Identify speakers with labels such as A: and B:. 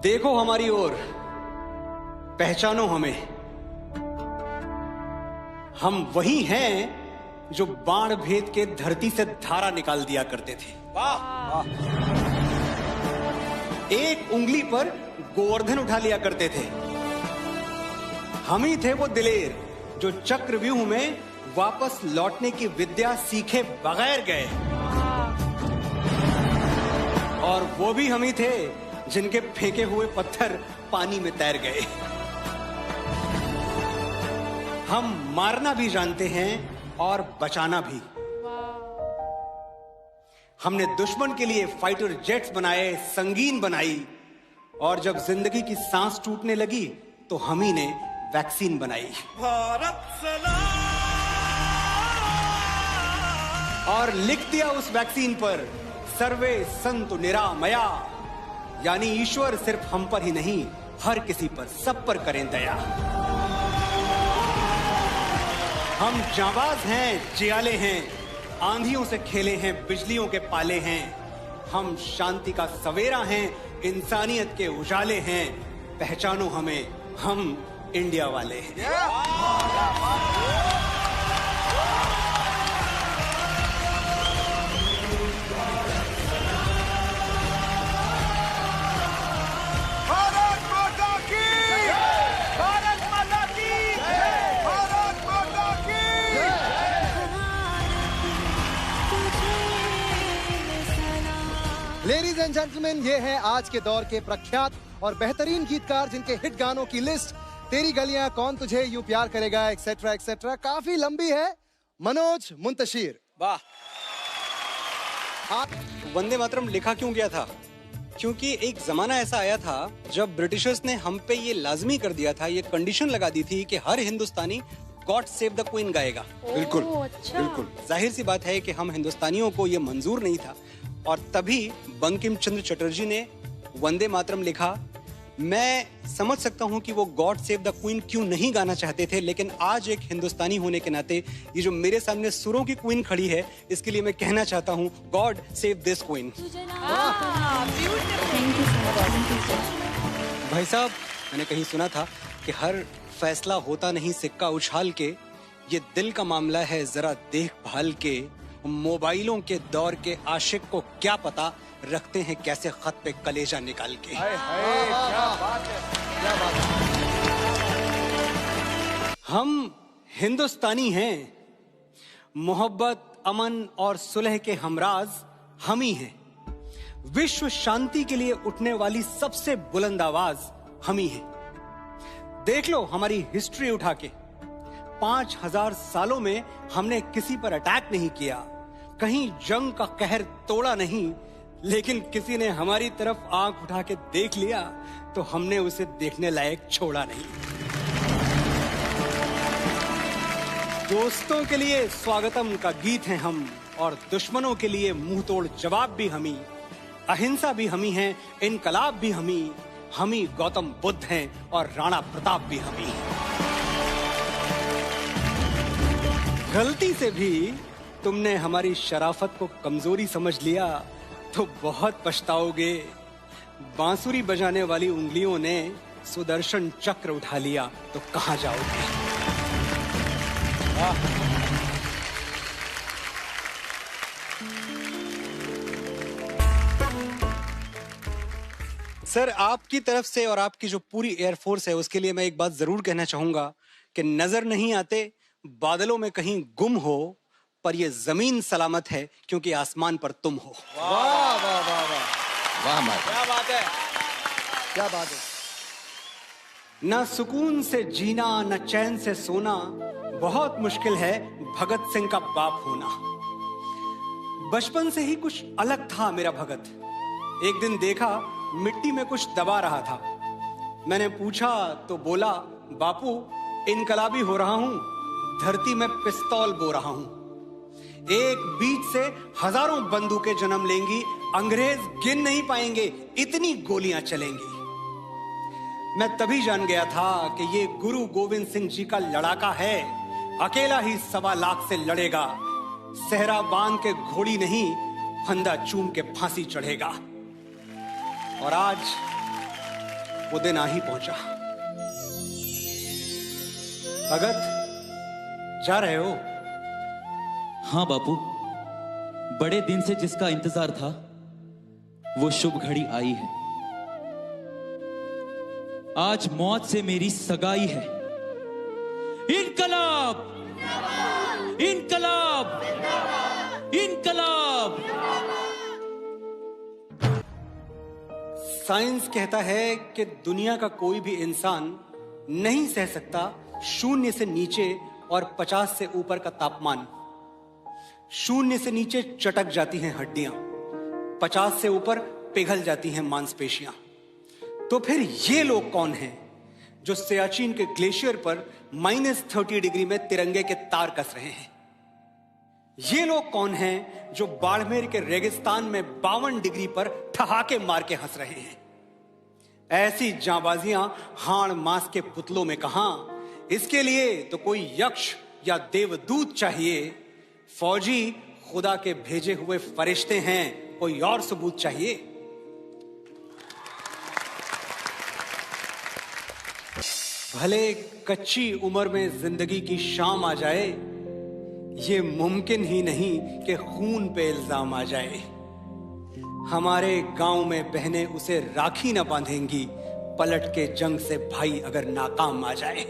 A: देखो हमारी ओर, पहचानो हमें। हम वही हैं जो बाण भेद के धरती से धारा निकाल दिया करते थे। वाह! एक उंगली पर गोवर्धन उठा लिया करते थे। हम ही थे वो दिलेर जो चक्रव्यूह में वापस लौटने की विद्या सीखे बगैर गए। और वो भी हम ही थे जिनके फेंके हुए पत्थर पानी में तैर गए। हम मारना भी जानते हैं और बचाना भी। हमने दुश्मन के लिए फाइटर जेट्स बनाए, संगीन बनाई, और जब जिंदगी की सांस टूटने लगी तो हम ही ने वैक्सीन बनाई। भारत सलाम! और लिख दिया उस वैक्सीन पर, सर्वे संतु निरामया, यानी ईश्वर सिर्फ हम पर ही नहीं, हर किसी पर, सब पर करें दया। हम जाबाज हैं, जियाले हैं, आंधियों से खेले हैं, बिजलियों के पाले हैं। हम शांति का सवेरा हैं, इंसानियत के उजाले हैं। पहचानो हमें, हम इंडिया वाले हैं।
B: लेडीज एंड जेंटलमैन, ये है आज के दौर के प्रख्यात और बेहतरीन गीतकार जिनके हिट गानों की लिस्ट तेरी गलियां, कौन तुझे यूं प्यार करेगा, एक्सेट्रा एक्सेट्रा, काफी लंबी है। मनोज मुंतशिर।
A: वाह! वंदे मातरम लिखा क्यों गया था? क्योंकि एक जमाना ऐसा आया था जब ब्रिटिशर्स ने हम पे ये लाजमी कर दिया था, ये कंडीशन लगा दी थी कि हर हिंदुस्तानी गॉड सेव द क्वीन गाएगा। बिल्कुल,
C: अच्छा।
A: बिल्कुल। जाहिर सी बात है कि हम हिंदुस्तानियों को ये मंजूर नहीं था, और तभी बंकिम चंद्र चटर्जी ने वंदे मातरम लिखा। मैं समझ सकता हूं कि वो गॉड सेव द क्वीन क्यों नहीं गाना चाहते थे, लेकिन आज एक हिंदुस्तानी होने के नाते ये जो मेरे सामने सुरों की क्वीन खड़ी है, इसके लिए मैं कहना चाहता हूं, गॉड सेव दिस क्वीन। भाई साहब, मैंने कहीं सुना था कि हर फैसला होता नहीं सिक्का उछाल के, ये दिल का मामला है जरा देखभाल के। मोबाइलों के दौर के आशिक को क्या पता रखते हैं कैसे खत पे कलेजा निकाल के।
B: क्या बात है, क्या बात है।
A: हम हिंदुस्तानी हैं, मोहब्बत, अमन और सुलह के हमराज हम ही हैं। विश्व शांति के लिए उठने वाली सबसे बुलंद आवाज हम ही हैं। देख लो हमारी हिस्ट्री उठा के, 5000 सालों में हमने किसी पर अटैक नहीं किया, कहीं जंग का कहर तोड़ा नहीं, लेकिन किसी ने हमारी तरफ आंख उठा के देख लिया तो हमने उसे देखने लायक छोड़ा नहीं। दोस्तों के लिए स्वागतम का गीत हैं हम, और दुश्मनों के लिए मुंह तोड़ जवाब भी हम ही, अहिंसा भी हम ही हैं, इनकलाब भी हम ही गौतम बुद्ध हैं, और राणा प्रताप भी हम ही। गलती से भी तुमने हमारी शराफत को कमजोरी समझ लिया तो बहुत पछताओगे। बांसुरी बजाने वाली उंगलियों ने सुदर्शन चक्र उठा लिया तो कहां जाओगे। सर, आपकी तरफ से और आपकी जो पूरी एयरफोर्स है उसके लिए मैं एक बात जरूर कहना चाहूंगा कि नजर नहीं आते, बादलों में कहीं गुम हो, पर ये जमीन सलामत है क्योंकि आसमान पर तुम हो।
B: वाह वाह वाह वाह वाह,
A: क्या बात है,
B: क्या बात है।
A: न सुकून से जीना, न चैन से सोना, बहुत मुश्किल है भगत सिंह का बाप होना। बचपन से ही कुछ अलग था मेरा भगत। एक दिन देखा मिट्टी में कुछ दबा रहा था। मैंने पूछा तो बोला, बापू इनकलाबी हो रहा हूं, धरती में पिस्तौल बो रहा हूं। एक बीज से हजारों बंदूकें जन्म लेंगी, अंग्रेज गिन नहीं पाएंगे, इतनी गोलियां चलेंगी। मैं तभी जान गया था कि ये गुरु गोविंद सिंह जी का लड़ाका है, अकेला ही 1.25 लाख से लड़ेगा। सहरा बांध के घोड़ी नहीं, फंदा चूम के फांसी चढ़ेगा। और आज वो दिन आ ही पहुंचा। भगत, जा रहे हो?
C: हाँ बापू, बड़े दिन से जिसका इंतजार था वो शुभ घड़ी आई है। आज मौत से मेरी सगाई है। इनकलाब! इनकलाब! इनकलाब!
A: साइंस कहता है कि दुनिया का कोई भी इंसान नहीं सह सकता 0 से नीचे और 50 से ऊपर का तापमान। 0 से नीचे चटक जाती हैं हड्डियां, 50 से ऊपर पिघल जाती हैं मांसपेशियां। तो फिर ये लोग कौन हैं जो सियाचिन के ग्लेशियर पर -30 डिग्री में तिरंगे के तार कस रहे हैं? ये लोग कौन हैं जो बाड़मेर के रेगिस्तान में 52 डिग्री पर ठहाके मार के हंस रहे हैं? ऐसी जांबाजियां हाड़ मांस के पुतलों में कहां? इसके लिए तो कोई यक्ष या देवदूत चाहिए। फौजी खुदा के भेजे हुए फरिश्ते हैं, कोई और सबूत चाहिए। भले कच्ची उम्र में जिंदगी की शाम आ जाए, ये मुमकिन ही नहीं कि खून पे इल्जाम आ जाए। हमारे गांव में बहनें उसे राखी न बांधेंगी, पलट के जंग से भाई अगर नाकाम आ जाए।